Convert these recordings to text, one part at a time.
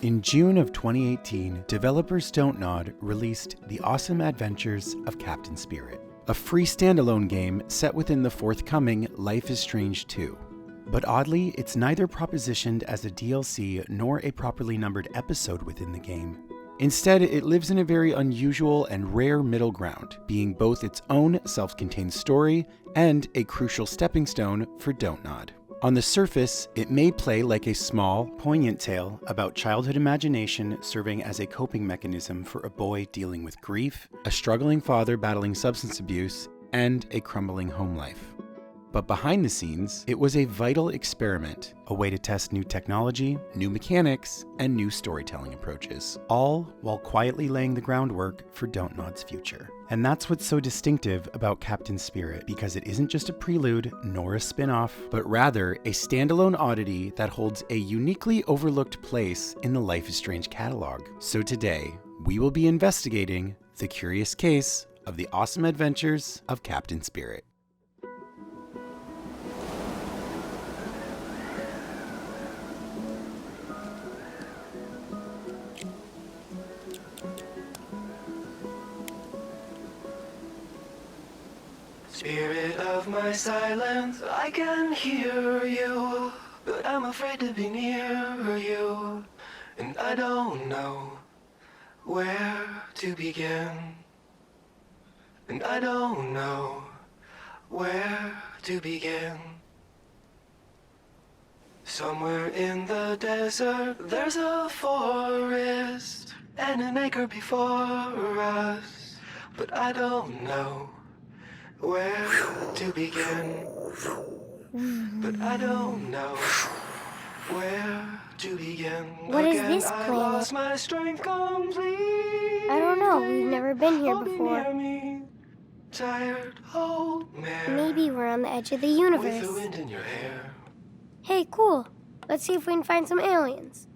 In June of 2018, developers Don't Nod released The Awesome Adventures of Captain Spirit, a free standalone game set within the forthcoming Life is Strange 2. But oddly, it's neither propositioned as a DLC nor a properly numbered episode within the game. Instead, it lives in a very unusual and rare middle ground, being both its own self-contained story and a crucial stepping stone for Don't Nod. On the surface, it may play like a small, poignant tale about childhood imagination serving as a coping mechanism for a boy dealing with grief, a struggling father battling substance abuse, and a crumbling home life. But behind the scenes, it was a vital experiment, a way to test new technology, new mechanics, and new storytelling approaches, all while quietly laying the groundwork for Don't Nod's future. And that's what's so distinctive about Captain Spirit, because it isn't just a prelude nor a spin-off, but rather a standalone oddity that holds a uniquely overlooked place in the Life is Strange catalog. So today, we will be investigating the curious case of the awesome adventures of Captain Spirit. Spirit of my silence, I can hear you, but I'm afraid to be near you, and I don't know where to begin, and I don't know where to begin. Somewhere in the desert, there's a forest, and an acre before us, but I don't know where to begin, but I don't know where to begin. What is Again, this I planet? lost my strength completely. I don't know, we've never been here Hold me before. near me, tired old mare, Maybe we're on the edge of the with the universe. wind in your hair. Hey, cool. Let's see if we can find some aliens.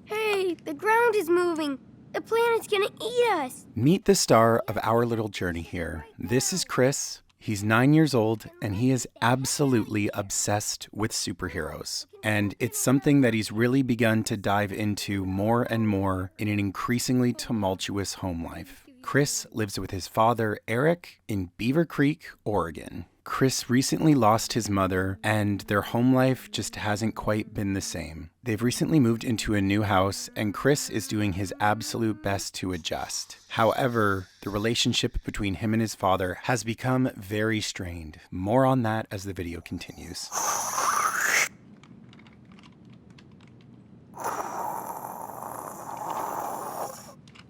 Hey, the ground is moving. The planet's gonna eat us. Meet the star of our little journey here. This is Chris. He's 9 years old, and he is absolutely obsessed with superheroes. And it's something that he's really begun to dive into more and more in an increasingly tumultuous home life. Chris lives with his father, Eric, in Beaver Creek, Oregon. Chris recently lost his mother, and their home life just hasn't quite been the same. They've recently moved into a new house, and Chris is doing his absolute best to adjust. However, the relationship between him and his father has become very strained. More on that as the video continues.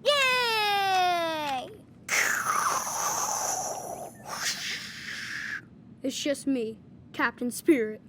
Yay! It's just me, Captain Spirit,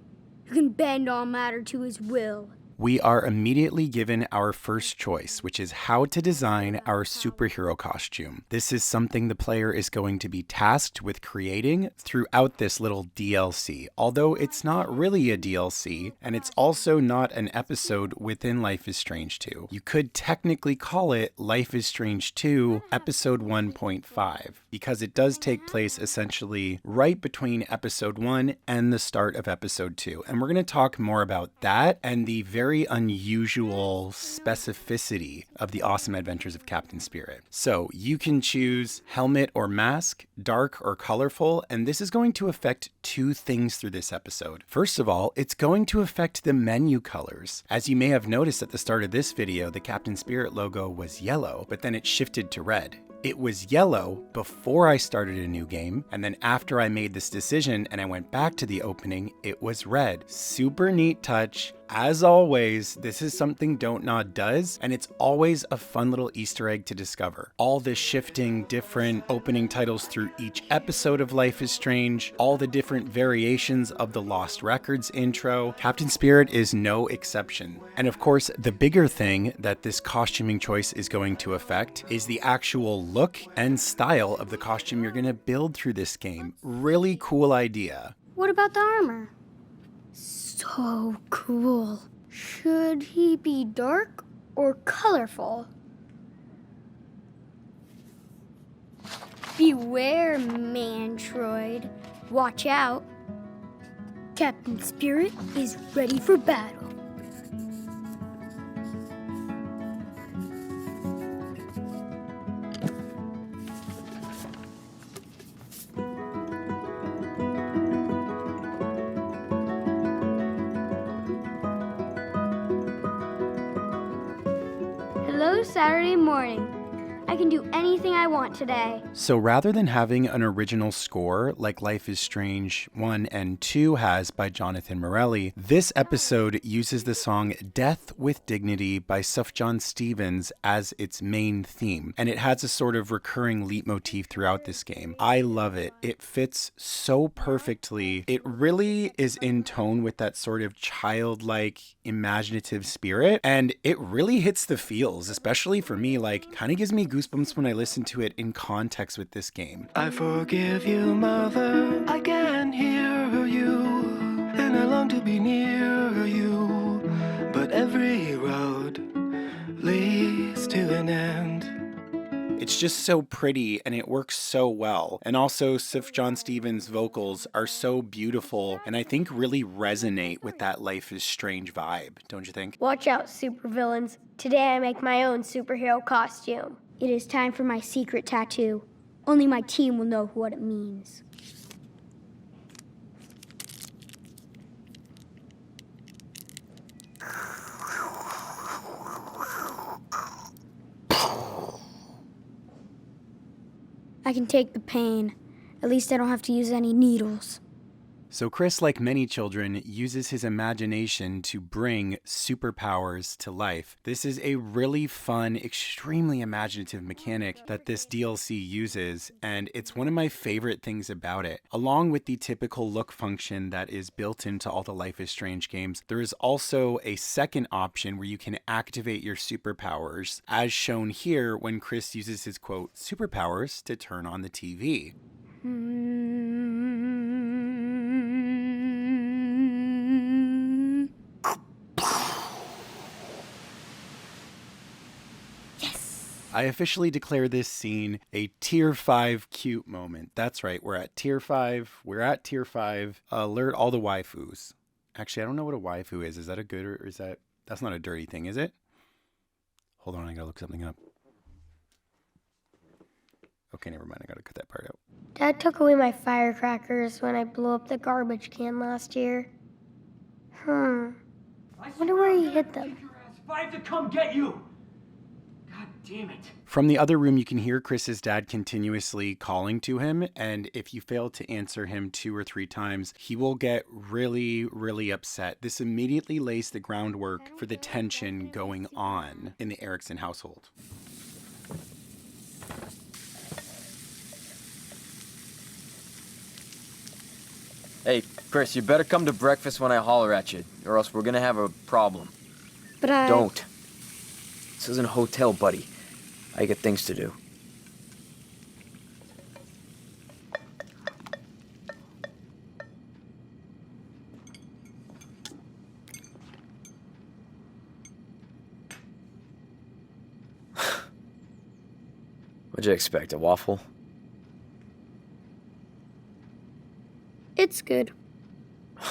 who can bend all matter to his will. We are immediately given our first choice, which is how to design our superhero costume. This is something the player is going to be tasked with creating throughout this little DLC, although it's not really a DLC, and it's also not an episode within Life is Strange 2. You could technically call it Life is Strange 2 Episode 1.5, because it does take place essentially right between Episode 1 and the start of Episode 2. And we're going to talk more about that and the very unusual specificity of the awesome adventures of Captain Spirit. So you can choose helmet or mask, dark or colorful, and this is going to affect two things through this episode. First of all, it's going to affect the menu colors. As you may have noticed at the start of this video, the Captain Spirit logo was yellow, but then it shifted to red. It was yellow before I started a new game, and then after I made this decision and I went back to the opening, it was red. Super neat touch. As always, this is something Don't Nod does, and it's always a fun little Easter egg to discover. All the shifting different opening titles through each episode of Life is Strange, all the different variations of the Lost Records intro. Captain Spirit is no exception. And of course, the bigger thing that this costuming choice is going to affect is the actual look and style of the costume you're going to build through this game. Really cool idea. What about the armor? So cool. Should he be dark or colorful? Beware, Mantroid. Watch out. Captain Spirit is ready for battle. Hello, Saturday morning. I can do anything I want today. So rather than having an original score like Life is Strange 1 and 2 has by Jonathan Morelli, this episode uses the song Death with Dignity by Sufjan Stevens as its main theme, and it has a sort of recurring leitmotif throughout this game. I love it. It fits so perfectly. It really is in tone with that sort of childlike, imaginative spirit, and it really hits the feels, especially for me, like kind of gives me goosebumps when I listen to it in context with this game. I forgive you, mother. I can hear you, and I long to be near you. But every road leads to an end. It's just so pretty and it works so well. And also Sufjan Stevens' vocals are so beautiful and I think really resonate with that Life is Strange vibe, don't you think? Watch out, supervillains. Today I make my own superhero costume. It is time for my secret tattoo. Only my team will know what it means. I can take the pain. At least I don't have to use any needles. So Chris, like many children, uses his imagination to bring superpowers to life. This is a really fun, extremely imaginative mechanic that this DLC uses, and it's one of my favorite things about it. Along with the typical look function that is built into all the Life is Strange games, there is also a second option where you can activate your superpowers, as shown here when Chris uses his quote, superpowers to turn on the TV. I officially declare this scene a Tier 5 cute moment. That's right, we're at Tier 5. We're at Tier 5. Alert all the waifus. Actually, I don't know what a waifu is. Is that a good or is that... That's not a dirty thing, is it? Hold on, I gotta look something up. Okay, never mind. I gotta cut that part out. Dad took away my firecrackers when I blew up the garbage can last year. I wonder where he hid them. I have to come get you. God damn it. From the other room, you can hear Chris's dad continuously calling to him, and if you fail to answer him 2 or 3 times, he will get really, really upset. This immediately lays the groundwork for the tension going on in the Erickson household. Hey, Chris, you better come to breakfast when I holler at you, or else we're gonna have a problem. But I... Don't. This isn't a hotel, buddy. I got things to do. What'd you expect, a waffle? It's good.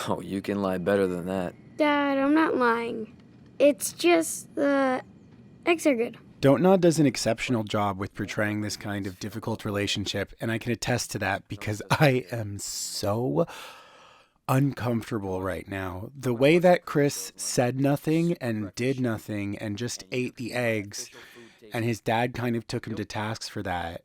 Oh, you can lie better than that. Dad, I'm not lying. It's just the eggs are good. Dontnod does an exceptional job with portraying this kind of difficult relationship, and I can attest to that because I am so uncomfortable right now. The way that Chris said nothing and did nothing and just ate the eggs, and his dad kind of took him to task for that.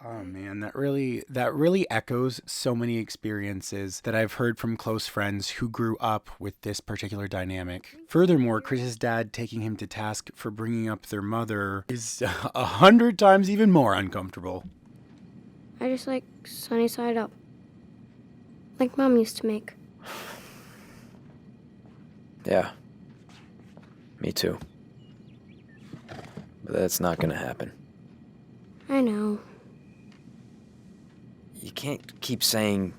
Oh man, that really echoes so many experiences that I've heard from close friends who grew up with this particular dynamic. Furthermore, Chris's dad taking him to task for bringing up their mother is 100 times even more uncomfortable. I just like sunny side up. Like Mom used to make. Yeah. Me too. But that's not gonna happen. I know. You can't keep saying,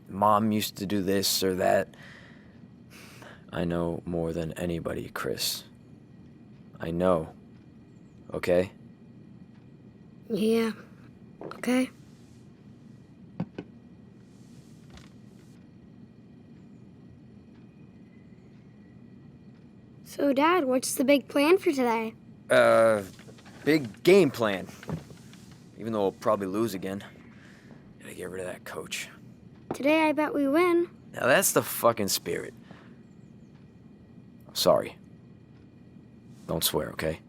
Mom used to do this or that. I know more than anybody, Chris. I know. Okay? Yeah. Okay. So, Dad, what's the big plan for today? Big game plan. Even though we'll probably lose again. Gotta get rid of that coach. Today, I bet we win. Now that's the fucking spirit. Sorry. Don't swear, okay?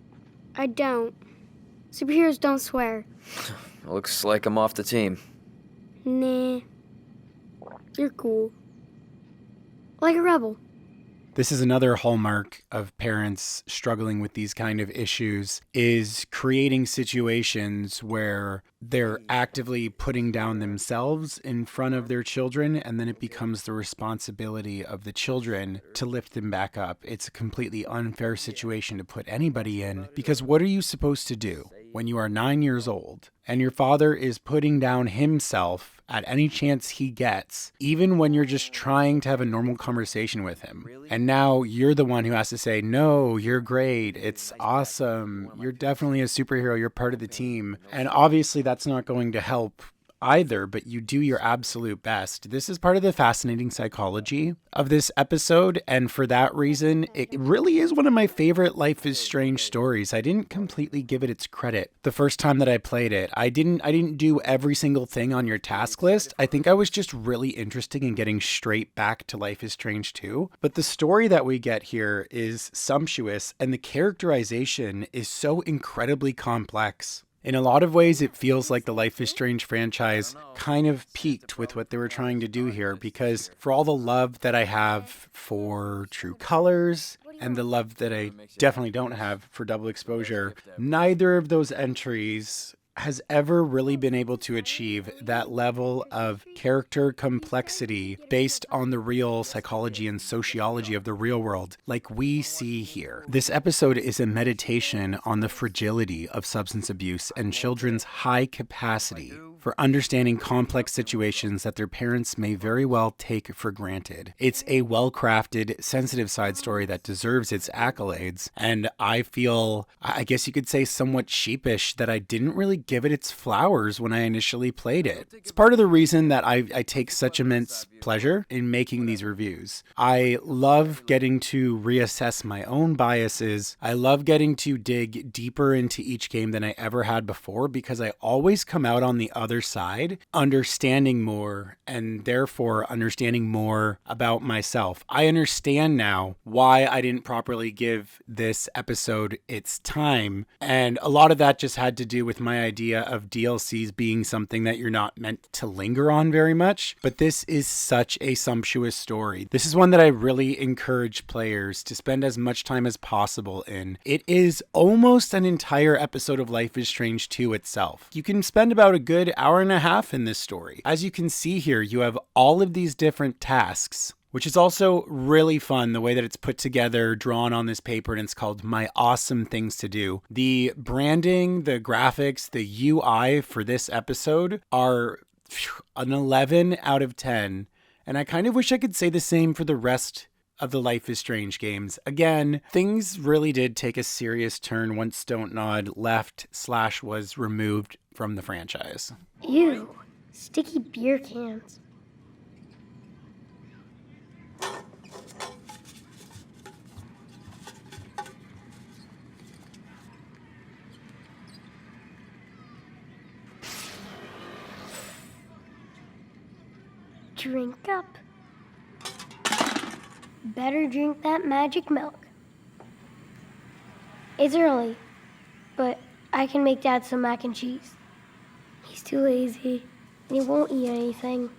I don't. Superheroes don't swear. Looks like I'm off the team. Nah. You're cool. Like a rebel. This is another hallmark of parents struggling with these kind of issues, is creating situations where they're actively putting down themselves in front of their children, and then it becomes the responsibility of the children to lift them back up. It's a completely unfair situation to put anybody in, because what are you supposed to do when you are 9 years old and your father is putting down himself at any chance he gets, even when you're just trying to have a normal conversation with him? And now you're the one who has to say, no, you're great. It's awesome. You're definitely a superhero. You're part of the team. And obviously that's not going to help either, but you do your absolute best. This is part of the fascinating psychology of this episode, and for that reason, it really is one of my favorite Life is Strange stories. I didn't completely give it its credit the first time that I played it. I didn't do every single thing on your task list. I think I was just really interested in getting straight back to Life is Strange 2. But the story that we get here is sumptuous, and the characterization is so incredibly complex. In a lot of ways, it feels like the Life is Strange franchise kind of peaked with what they were trying to do here, because for all the love that I have for True Colors and the love that I definitely don't have for Double Exposure, neither of those entries has ever really been able to achieve that level of character complexity based on the real psychology and sociology of the real world like we see here. This episode is a meditation on the fragility of substance abuse and children's high capacity for understanding complex situations that their parents may very well take for granted. It's a well-crafted, sensitive side story that deserves its accolades, and I feel, I guess you could say, somewhat sheepish that I didn't really give it its flowers when I initially played it. It's part of the reason that I take such immense pleasure in making these reviews. I love getting to reassess my own biases. I love getting to dig deeper into each game than I ever had before, because I always come out on the other side understanding more, and therefore understanding more about myself. I understand now why I didn't properly give this episode its time, and a lot of that just had to do with my idea of DLCs being something that you're not meant to linger on very much. But this is such a sumptuous story. This is one that I really encourage players to spend as much time as possible in. It is almost an entire episode of Life is Strange 2 itself. You can spend about a good hour and a half in this story. As you can see here, you have all of these different tasks, which is also really fun, the way that it's put together, drawn on this paper, and it's called My Awesome Things to Do. The branding, the graphics, the UI for this episode are an 11 out of 10. And I kind of wish I could say the same for the rest of the Life is Strange games. Again, things really did take a serious turn once Don't Nod left / was removed from the franchise. Ew, sticky beer cans. Drink up. Better drink that magic milk. It's early, but I can make Dad some mac and cheese. He's too lazy, and he won't eat anything.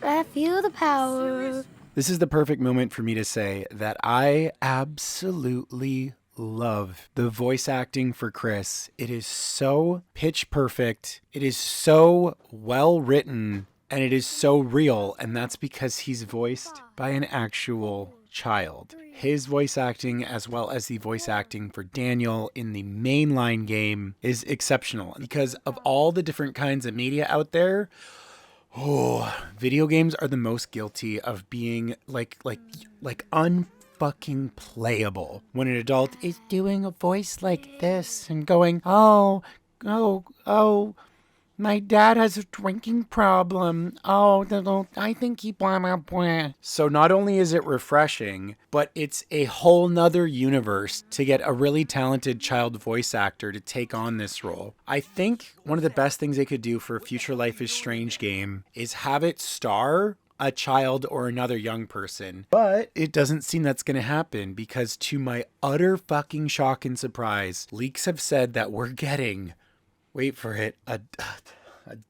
I feel the power. This is the perfect moment for me to say that I absolutely love the voice acting for Chris. It is so pitch perfect. It is so well written, and it is so real. And that's because he's voiced by an actual child. His voice acting, as well as the voice acting for Daniel in the mainline game, is exceptional. Because of all the different kinds of media out there, video games are the most guilty of being like unfucking playable. When an adult is doing a voice like this and going, oh, my dad has a drinking problem. Oh, I think he blah, blah, blah. So not only is it refreshing, but it's a whole nother universe to get a really talented child voice actor to take on this role. I think one of the best things they could do for a future Life is Strange game is have it star a child or another young person. But it doesn't seem that's going to happen because, to my utter fucking shock and surprise, leaks have said that we're getting, wait for it, a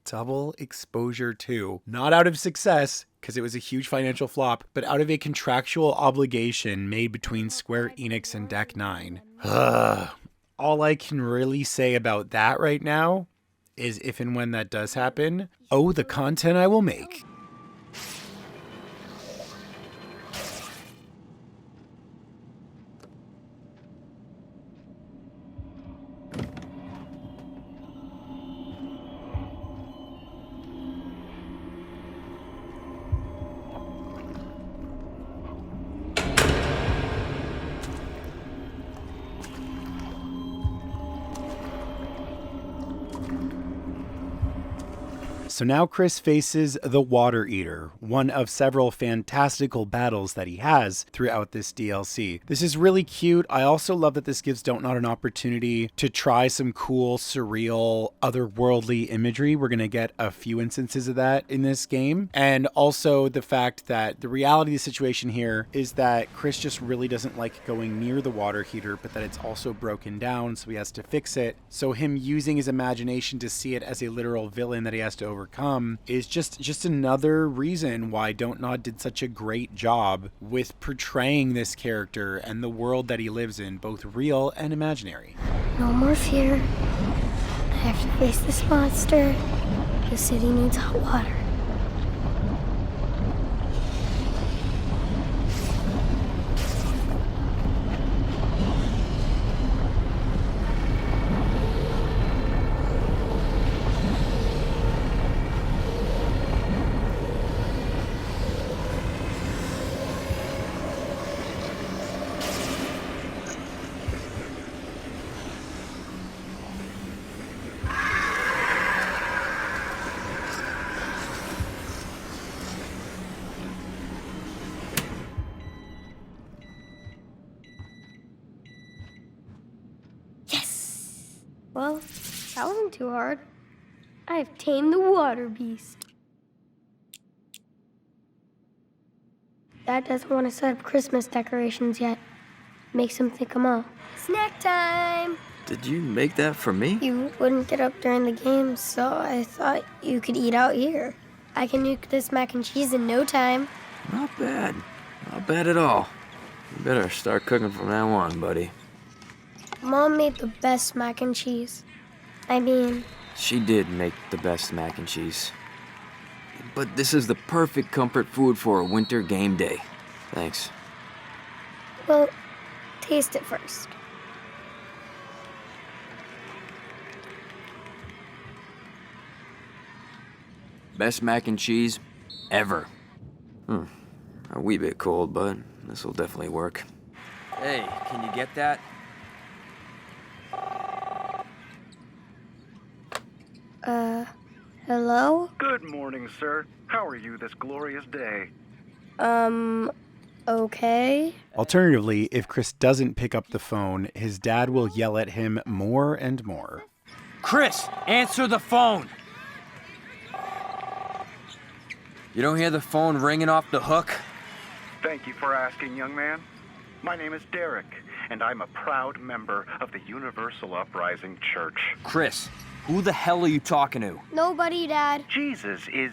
double exposure 2. Not out of success, because it was a huge financial flop, but out of a contractual obligation made between Square Enix and Deck 9. All I can really say about that right now is if and when that does happen, oh, the content I will make. So now Chris faces the Water Eater, one of several fantastical battles that he has throughout this DLC. This is really cute. I also love that this gives Don't Nod an opportunity to try some cool, surreal, otherworldly imagery. We're going to get a few instances of that in this game. And also the fact that the reality of the situation here is that Chris just really doesn't like going near the water heater, but that it's also broken down, so he has to fix it. So him using his imagination to see it as a literal villain that he has to overcome is just another reason why Don't Nod did such a great job with portraying this character and the world that he lives in, both real and imaginary. No more fear. I have to face this monster. The city needs hot water. Well, that wasn't too hard. I've tamed the water beast. Dad doesn't want to set up Christmas decorations yet. Makes him think I'm all. Snack time! Did you make that for me? You wouldn't get up during the game, so I thought you could eat out here. I can nuke this mac and cheese in no time. Not bad. Not bad at all. You better start cooking from now on, buddy. Mom made the best mac and cheese. I mean... She did make the best mac and cheese. But this is the perfect comfort food for a winter game day. Thanks. Well, taste it first. Best mac and cheese ever. A wee bit cold, but this will definitely work. Hey, can you get that? Hello? Good morning, sir. How are you this glorious day? Okay. Alternatively, if Chris doesn't pick up the phone, his dad will yell at him more and more. Chris, answer the phone! You don't hear the phone ringing off the hook? Thank you for asking, young man. My name is Derek, and I'm a proud member of the Universal Uprising Church. Chris, who the hell are you talking to? Nobody, Dad. Jesus is...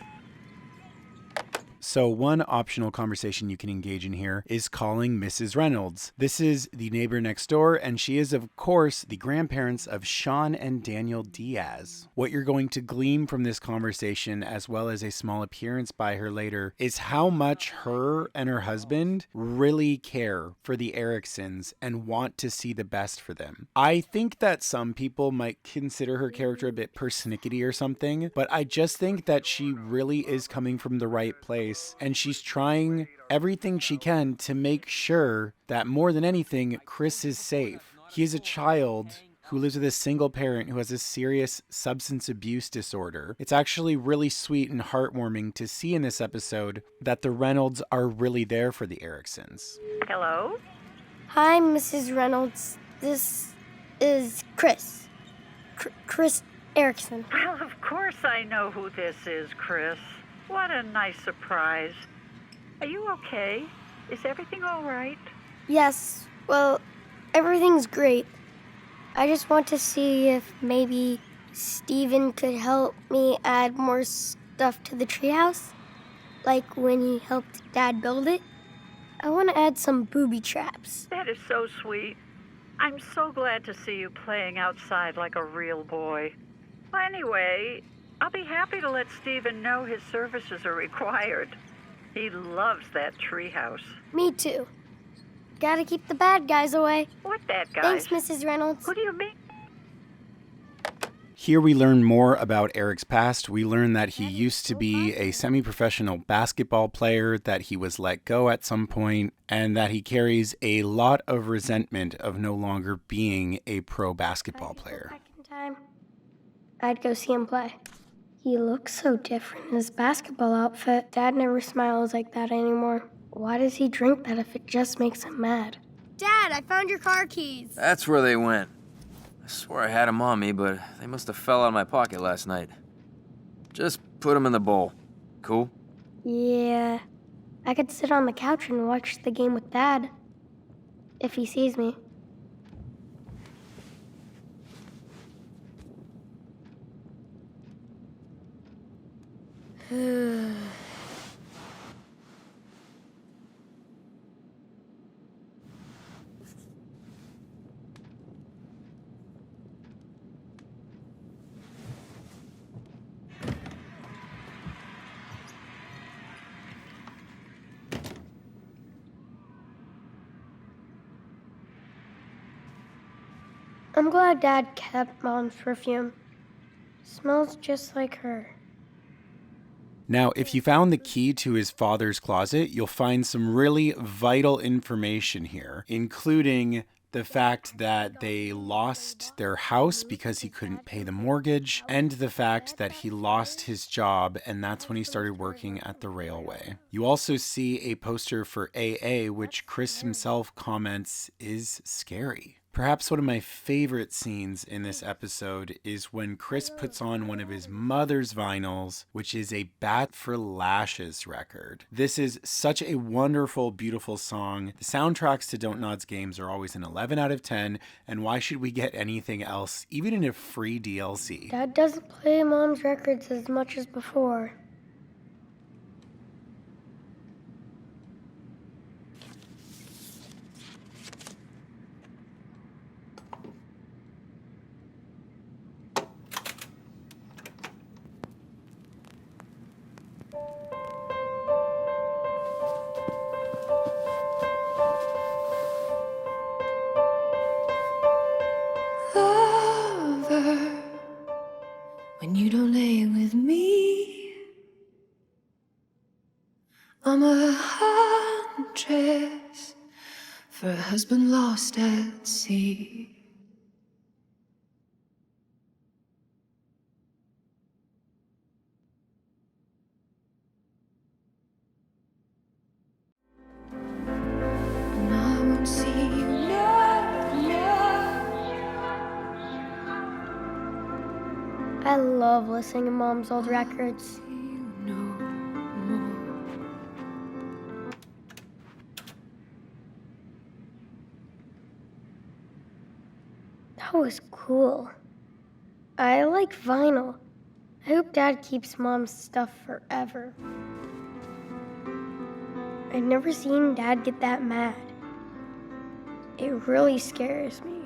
So one optional conversation you can engage in here is calling Mrs. Reynolds. This is the neighbor next door, and she is, of course, the grandparents of Sean and Daniel Diaz. What you're going to glean from this conversation, as well as a small appearance by her later, is how much her and her husband really care for the Ericksons and want to see the best for them. I think that some people might consider her character a bit persnickety or something, but I just think that she really is coming from the right place. And she's trying everything she can to make sure that more than anything, Chris is safe. He is a child who lives with a single parent who has a serious substance abuse disorder. It's actually really sweet and heartwarming to see in this episode that the Reynolds are really there for the Ericksons. Hello? Hi, Mrs. Reynolds. This is Chris. Chris Erickson. Well, of course I know who this is, Chris. What a nice surprise. Are you okay? Is everything all right? Yes, well, everything's great. I just want to see if maybe Steven could help me add more stuff to the treehouse. Like when he helped Dad build it. I want to add some booby traps. That is so sweet. I'm so glad to see you playing outside like a real boy. Well, anyway, I'll be happy to let Steven know his services are required. He loves that treehouse. Me too. Gotta keep the bad guys away. What bad guys? Thanks, Mrs. Reynolds. Who do you mean? Here we learn more about Eric's past. We learn that he used to be a semi-professional basketball player, that he was let go at some point, and that he carries a lot of resentment of no longer being a pro basketball player. Back in time, I'd go see him play. He looks so different in his basketball outfit. Dad never smiles like that anymore. Why does he drink that if it just makes him mad? Dad, I found your car keys. That's where they went. I swear I had them on me, but they must have fell out of my pocket last night. Just put them in the bowl. Cool? Yeah. I could sit on the couch and watch the game with Dad. If he sees me. I'm glad Dad kept Mom's perfume. Smells just like her. Now, if you found the key to his father's closet, you'll find some really vital information here, including the fact that they lost their house because he couldn't pay the mortgage, and the fact that he lost his job, and that's when he started working at the railway. You also see a poster for AA, which Chris himself comments is scary. Perhaps one of my favorite scenes in this episode is when Chris puts on one of his mother's vinyls, which is a Bat for Lashes record. This is such a wonderful, beautiful song. The soundtracks to Don't Nod's games are always an 11 out of 10, and why should we get anything else, even in a free DLC? Dad doesn't play Mom's records as much as before. Lover, when you don't lay with me, I'm a huntress for a husband lost at sea. And I won't see you I love listening to Mom's old records. no more. That was cool. I like vinyl. I hope Dad keeps Mom's stuff forever. I've never seen Dad get that mad. It really scares me.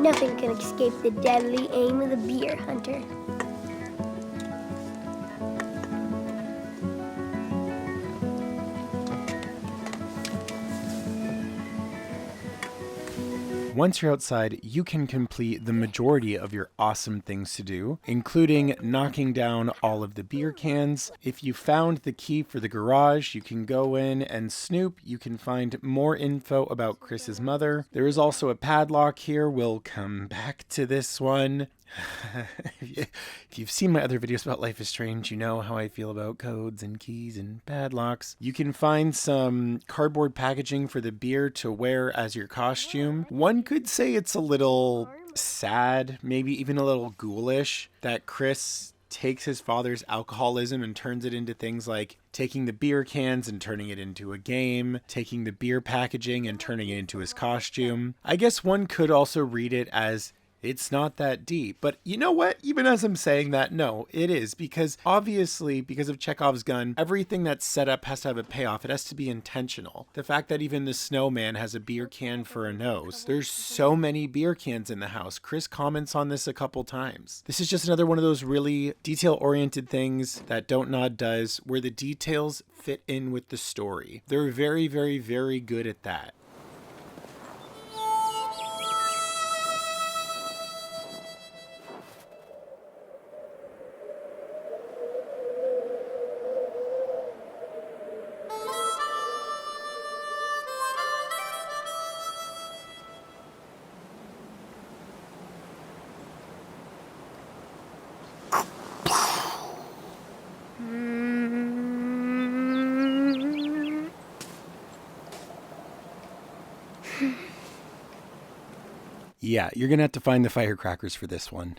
Nothing can escape the deadly aim of the beer hunter. Once you're outside, you can complete the majority of your awesome things to do, including knocking down all of the beer cans. If you found the key for the garage, you can go in and snoop. You can find more info about Chris's mother. There is also a padlock here. We'll come back to this one. If you've seen my other videos about Life is Strange, you know how I feel about codes and keys and padlocks. You can find some cardboard packaging for the beer to wear as your costume. One could say it's a little sad, maybe even a little ghoulish, that Chris takes his father's alcoholism and turns it into things like taking the beer cans and turning it into a game, taking the beer packaging and turning it into his costume. I guess one could also read it as it's not that deep. But you know what? Even as I'm saying that, no, it is. Because obviously, because of Chekhov's gun, everything that's set up has to have a payoff. It has to be intentional. The fact that even the snowman has a beer can for a nose. There's so many beer cans in the house. Chris comments on this a couple times. This is just another one of those really detail-oriented things that Don't Nod does, where the details fit in with the story. They're very, very, very good at that. Yeah, you're going to have to find the firecrackers for this one.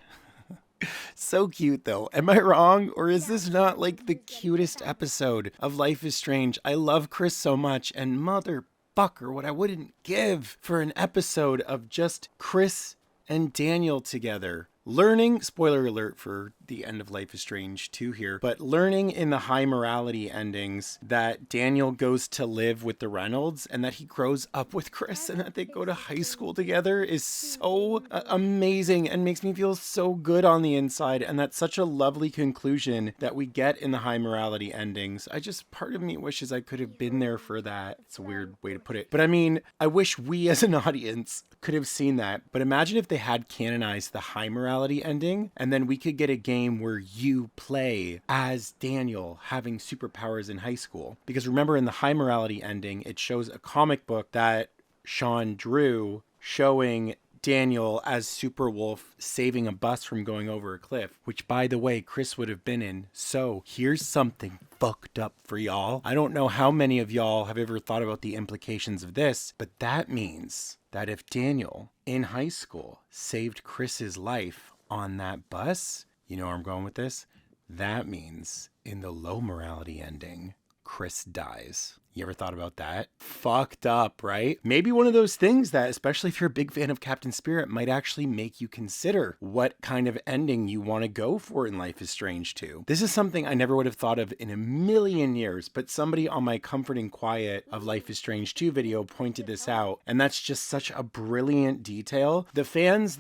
So cute, though. Am I wrong? Or is this not like the cutest episode of Life is Strange? I love Chris so much, and motherfucker, what I wouldn't give for an episode of just Chris and Daniel together. Learning, spoiler alert for the end of Life is Strange 2 here, but learning in the high morality endings that Daniel goes to live with the Reynolds and that he grows up with Chris and that they go to high school together is so amazing and makes me feel so good on the inside. And that's such a lovely conclusion that we get in the high morality endings. Part of me wishes I could have been there for that. It's a weird way to put it. But I mean, I wish we as an audience could have seen that. But imagine if they had canonized the high morality ending, and then we could get a game where you play as Daniel having superpowers in high school. Because remember, in the high morality ending, it shows a comic book that Sean drew showing Daniel as Superwolf saving a bus from going over a cliff, which, by the way, Chris would have been in. So here's something fucked up for y'all. I don't know how many of y'all have ever thought about the implications of this, but that means that if Daniel in high school saved Chris's life on that bus, you know where I'm going with this? That means in the low morality ending, Chris dies. You ever thought about that? Fucked up, right? Maybe one of those things that, especially if you're a big fan of Captain Spirit, might actually make you consider what kind of ending you want to go for in Life is Strange 2. This is something I never would have thought of in a million years, but somebody on my Comfort and Quiet of Life is Strange 2 video pointed this out, and that's just such a brilliant detail. The fans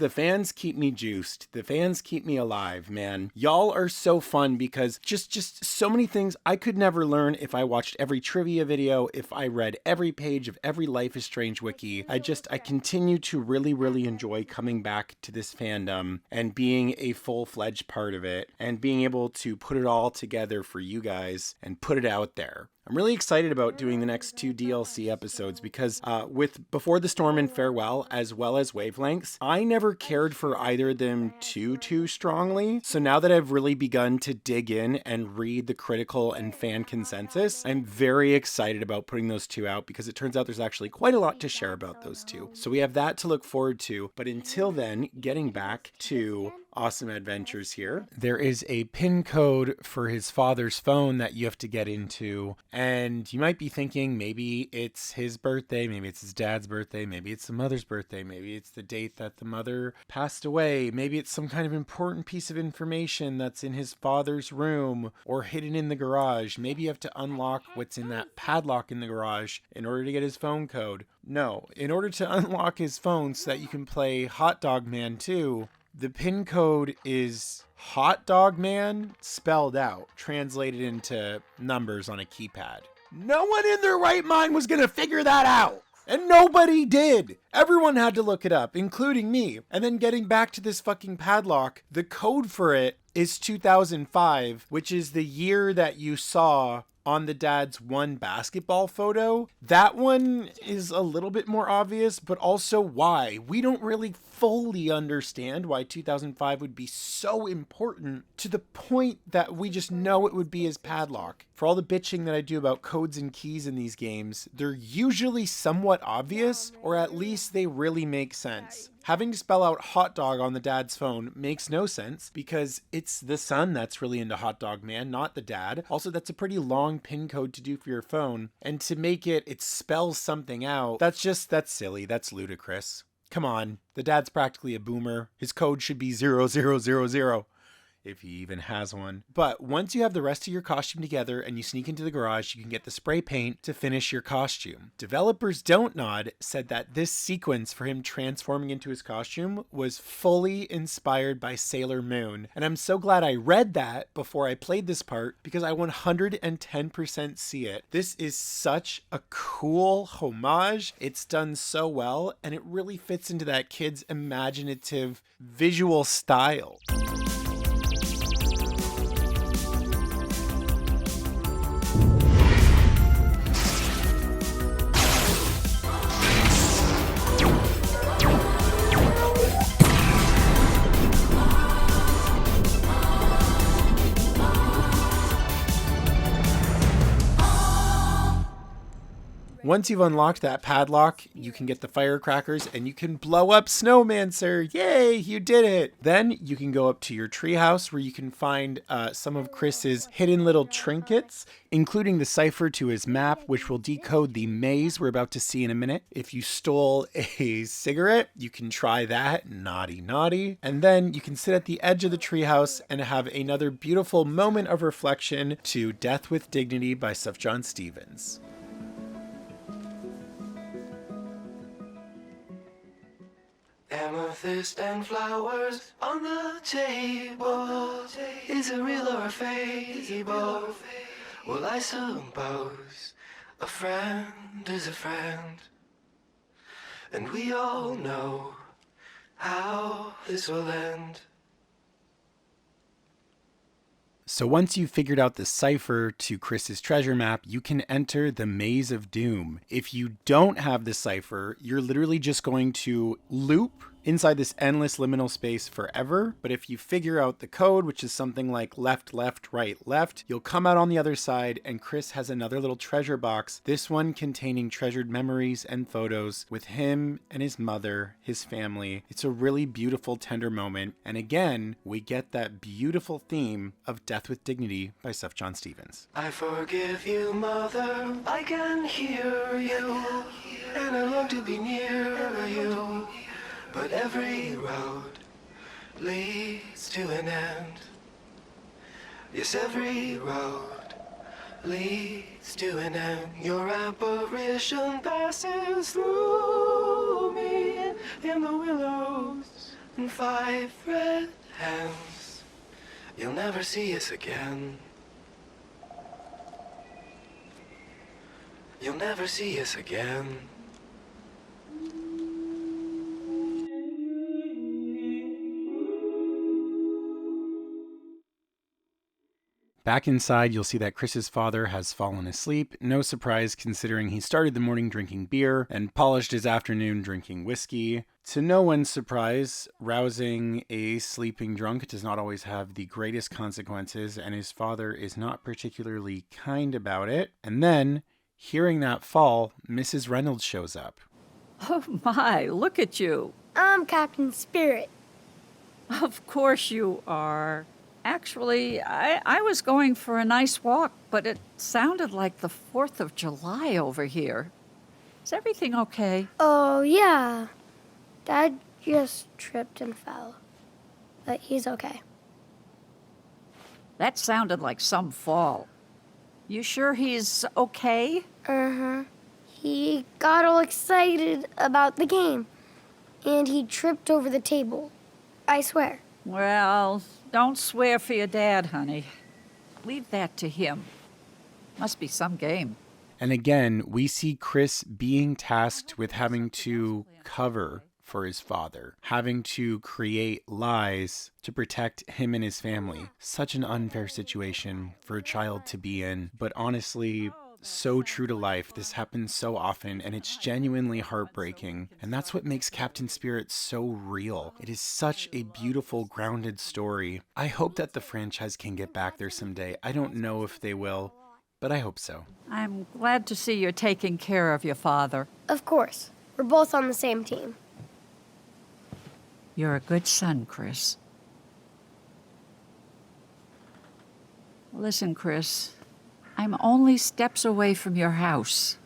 keep me juiced. The fans keep me alive, man. Y'all are so fun because just so many things I could never learn if I watched every trivia video, if I read every page of every Life is Strange wiki. I continue to really enjoy coming back to this fandom and being a full-fledged part of it and being able to put it all together for you guys and put it out there. I'm really excited about doing the next 2 DLC episodes because with Before the Storm and Farewell, as well as Wavelengths, I never cared for either of them too strongly. So now that I've really begun to dig in and read the critical and fan consensus, I'm very excited about putting those 2 out because it turns out there's actually quite a lot to share about those 2. So we have that to look forward to. But until then, getting back to Awesome Adventures here. There is a PIN code for his father's phone that you have to get into. And you might be thinking maybe it's his birthday, maybe it's his dad's birthday, maybe it's the mother's birthday, maybe it's the date that the mother passed away, maybe it's some kind of important piece of information that's in his father's room or hidden in the garage. Maybe you have to unlock what's in that padlock in the garage in order to get his phone code. No, in order to unlock his phone so that you can play Hot Dog Man 2, the PIN code is Hot Dog Man spelled out, translated into numbers on a keypad. No one in their right mind was going to figure that out. And nobody did. Everyone had to look it up, including me. And then getting back to this fucking padlock, the code for it is 2005, which is the year that you saw on the dad's one basketball photo. That one is a little bit more obvious, but also why. We don't really fully understand why 2005 would be so important to the point that we just know it would be his padlock. For all the bitching that I do about codes and keys in these games, they're usually somewhat obvious, or at least they really make sense. Having to spell out hot dog on the dad's phone makes no sense because it's the son that's really into hot dog man, not the dad. Also, that's a pretty long pin code to do for your phone. And to make it spells something out, that's silly. That's ludicrous. Come on, the dad's practically a boomer. His code should be 0000. If he even has one. But once you have the rest of your costume together and you sneak into the garage, you can get the spray paint to finish your costume. Developers Don't Nod said that this sequence for him transforming into his costume was fully inspired by Sailor Moon. And I'm so glad I read that before I played this part because I 110% see it. This is such a cool homage. It's done so well and it really fits into that kid's imaginative visual style. Once you've unlocked that padlock, you can get the firecrackers and you can blow up Snowmancer. Yay, you did it. Then you can go up to your treehouse where you can find some of Chris's hidden little trinkets, including the cipher to his map, which will decode the maze we're about to see in a minute. If you stole a cigarette, you can try that. Naughty, naughty. And then you can sit at the edge of the treehouse and have another beautiful moment of reflection to Death with Dignity by Sufjan Stevens. Amethyst and flowers on the table. Is it real or a fable? Well, I suppose a friend is a friend. And we all know how this will end. So once you've figured out the cipher to Chris's treasure map, you can enter the Maze of Doom. If you don't have the cipher, you're literally just going to loop inside this endless liminal space forever. But if you figure out the code, which is something like left, left, right, left, you'll come out on the other side and Chris has another little treasure box, this one containing treasured memories and photos with him and his mother, his family. It's a really beautiful, tender moment. And again, we get that beautiful theme of Death with Dignity by Sufjan Stevens. I forgive you, mother, I can hear you, and I long to be near you. But every road leads to an end. Yes, every road leads to an end. Your apparition passes through me in the willows and 5 red hands. You'll never see us again. You'll never see us again. Back inside, you'll see that Chris's father has fallen asleep. No surprise considering he started the morning drinking beer and polished his afternoon drinking whiskey. To no one's surprise, rousing a sleeping drunk does not always have the greatest consequences, and his father is not particularly kind about it. And then, hearing that fall, Mrs. Reynolds shows up. Oh my, look at you. I'm Captain Spirit. Of course you are. Actually, I was going for a nice walk, but it sounded like the 4th of July over here. Is everything okay? Oh, yeah. Dad just tripped and fell. But he's okay. That sounded like some fall. You sure he's okay? Uh-huh. He got all excited about the game. And he tripped over the table. I swear. Well, don't swear for your dad, honey. Leave that to him. Must be some game. And again, we see Chris being tasked with having to cover for his father, having to create lies to protect him and his family. Such an unfair situation for a child to be in, but honestly, so true to life. This happens so often, and it's genuinely heartbreaking. And that's what makes Captain Spirit so real. It is such a beautiful, grounded story. I hope that the franchise can get back there someday. I don't know if they will, but I hope so. I'm glad to see you're taking care of your father. Of course. We're both on the same team. You're a good son, Chris. Listen, Chris, I'm only steps away from your house.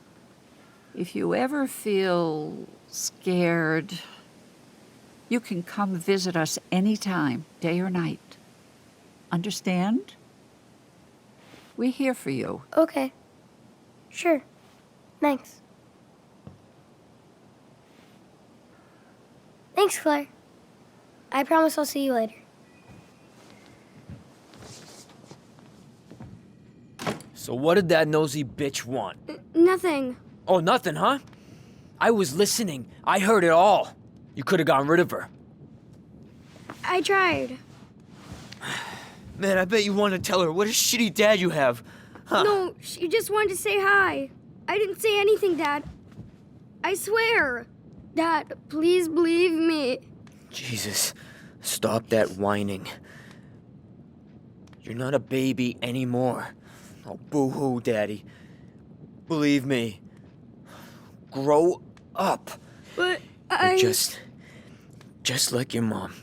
If you ever feel scared, you can come visit us anytime, day or night. Understand? We're here for you. Okay. Sure. Thanks. Thanks, Claire. I promise I'll see you later. So what did that nosy bitch want? Nothing. Oh, nothing, huh? I was listening. I heard it all. You could have gotten rid of her. I tried. Man, I bet you want to tell her what a shitty dad you have. Huh? No, she just wanted to say hi. I didn't say anything, Dad. I swear. Dad, please believe me. Jesus, stop that whining. You're not a baby anymore. Oh, boo-hoo, Daddy. Believe me. Grow up. But You're just like your mom.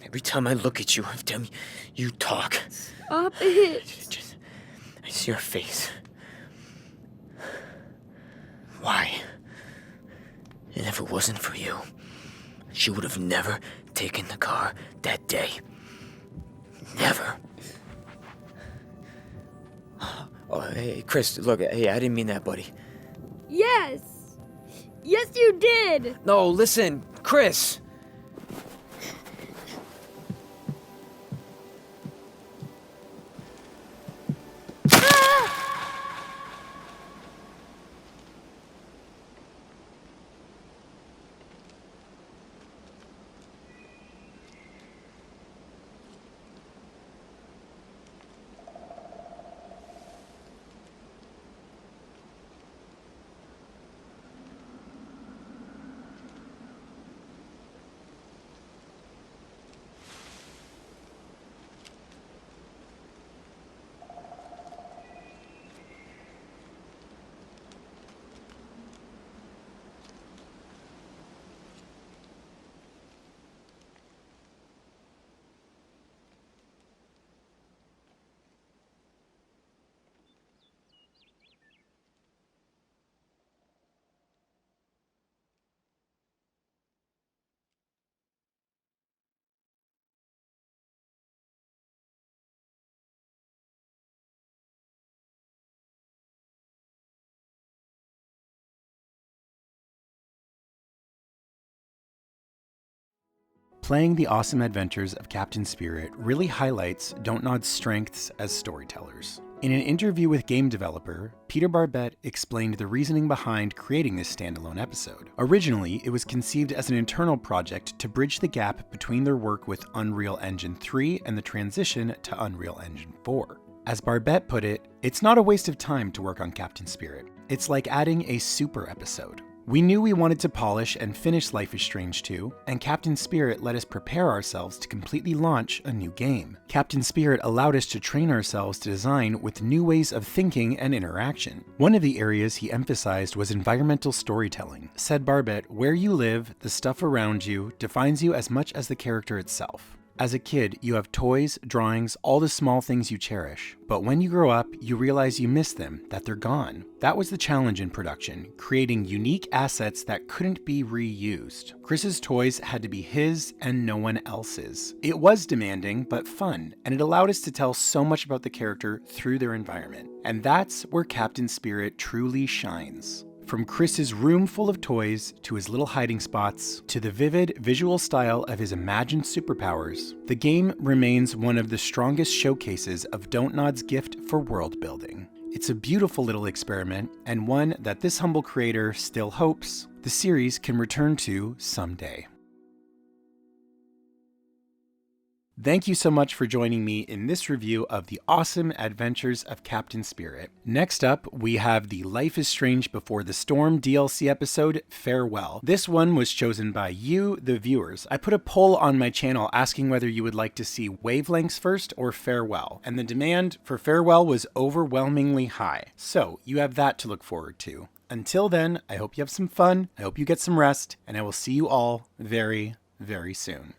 Every time I look at you, every time you talk, Stop it. I see your face. Why? And if it wasn't for you, she would have never taken the car that day. Never. Oh, hey, Chris, look, hey, I didn't mean that, buddy. Yes. Yes, you did. No, listen, Chris. Playing the awesome adventures of Captain Spirit really highlights Dontnod's strengths as storytellers. In an interview with game developer, Peter Barbette explained the reasoning behind creating this standalone episode. Originally, it was conceived as an internal project to bridge the gap between their work with Unreal Engine 3 and the transition to Unreal Engine 4. As Barbette put it, it's not a waste of time to work on Captain Spirit. It's like adding a super episode. We knew we wanted to polish and finish Life is Strange 2, and Captain Spirit let us prepare ourselves to completely launch a new game. Captain Spirit allowed us to train ourselves to design with new ways of thinking and interaction. One of the areas he emphasized was environmental storytelling. Said Barbette, where you live, the stuff around you, defines you as much as the character itself. As a kid, you have toys, drawings, all the small things you cherish. But when you grow up, you realize you miss them, that they're gone. That was the challenge in production, creating unique assets that couldn't be reused. Chris's toys had to be his and no one else's. It was demanding, but fun, and it allowed us to tell so much about the character through their environment. And that's where Captain Spirit truly shines. From Chris's room full of toys, to his little hiding spots, to the vivid visual style of his imagined superpowers, the game remains one of the strongest showcases of Dontnod's gift for world building. It's a beautiful little experiment, and one that this humble creator still hopes the series can return to someday. Thank you so much for joining me in this review of The Awesome Adventures of Captain Spirit. Next up, we have the Life is Strange Before the Storm DLC episode, Farewell. This one was chosen by you, the viewers. I put a poll on my channel asking whether you would like to see Wavelengths first or Farewell, and the demand for Farewell was overwhelmingly high. So you have that to look forward to. Until then, I hope you have some fun, I hope you get some rest, and I will see you all very, very soon.